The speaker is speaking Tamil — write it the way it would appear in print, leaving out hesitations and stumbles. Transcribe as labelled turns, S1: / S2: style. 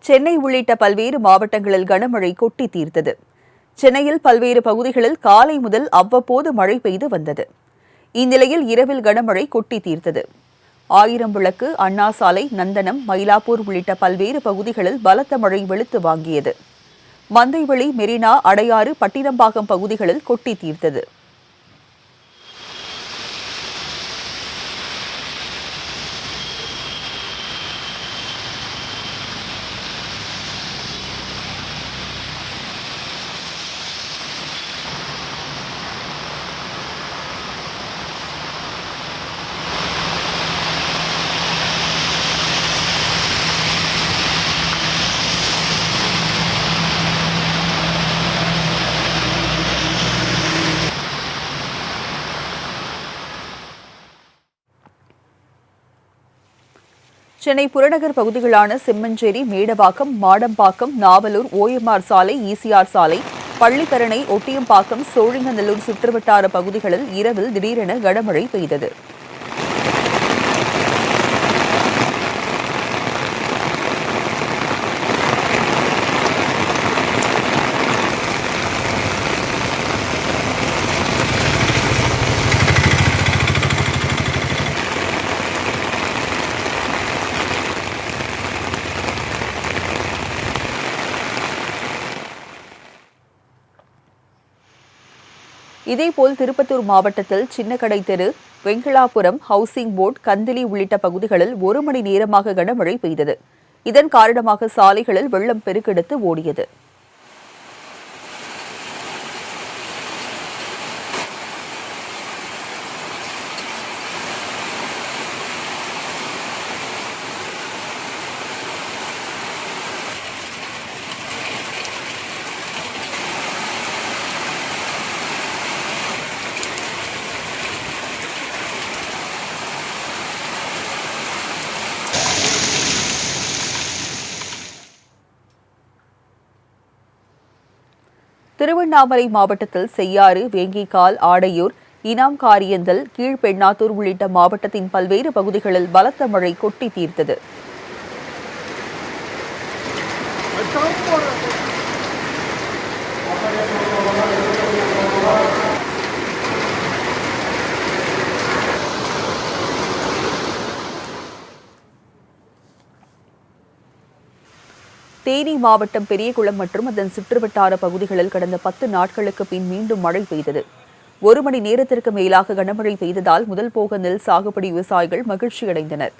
S1: சென்னை உள்ளிட்ட பல்வேறு மாவட்டங்களில் கனமழை கொட்டி தீர்த்தது. சென்னையில் பல்வேறு பகுதிகளில் காலை முதல் அவ்வப்போது மழை பெய்து வந்தது. இந்நிலையில் இரவில் கனமழை கொட்டி தீர்த்தது. ஆயிரம்விளக்கு, அண்ணா சாலை, நந்தனம், மயிலாப்பூர் உள்ளிட்ட பல்வேறு பகுதிகளில் பலத்த மழை வெளுத்து வாங்கியது. மந்தைவெளி, மெரினா, அடையாறு, பட்டினப்பாக்கம் பகுதிகளில் கொட்டி தீர்த்தது. சென்னை புறநகர் பகுதிகளான செம்மஞ்சேரி, மேடவாக்கம், மாடம்பாக்கம், நாவலூர், OMR சாலை, ECR சாலை, பள்ளிக்கரணை, ஒட்டியம்பாக்கம், சோழிங்கநல்லூர் சுற்றுவட்டார பகுதிகளில் இரவில் திடீரென கனமழை பெய்தது. இதேபோல் திருப்பத்தூர் மாவட்டத்தில் சின்னக்கடை தெரு, வெங்களாபுரம், ஹவுசிங் போர்டு, கந்திலி உள்ளிட்ட பகுதிகளில் 1 மணி நேரமாக கனமழை பெய்தது. இதன் காரணமாக சாலைகளில் வெள்ளம் பெருக்கெடுத்து ஓடியது. திருவண்ணாமலை மாவட்டத்தில் செய்யாறு, வேங்கிக்கால், ஆடையூர், இனாம்காரியந்தல், கீழ்பெண்ணாத்தூர் உள்ளிட்ட மாவட்டத்தின் பல்வேறு பகுதிகளில் பலத்த மழை கொட்டி தீர்த்தது. தேனி மாவட்டம் பெரியகுளம் மற்றும் அதன் சுற்றுவட்டார பகுதிகளில் கடந்த 10 நாட்களுக்கு பின் மீண்டும் மழை பெய்தது. 1 மணி நேரத்திற்கு மேலாக கனமழை பெய்ததால் முதல் போக நெல் சாகுபடி விவசாயிகள் மகிழ்ச்சியடைந்தனர்.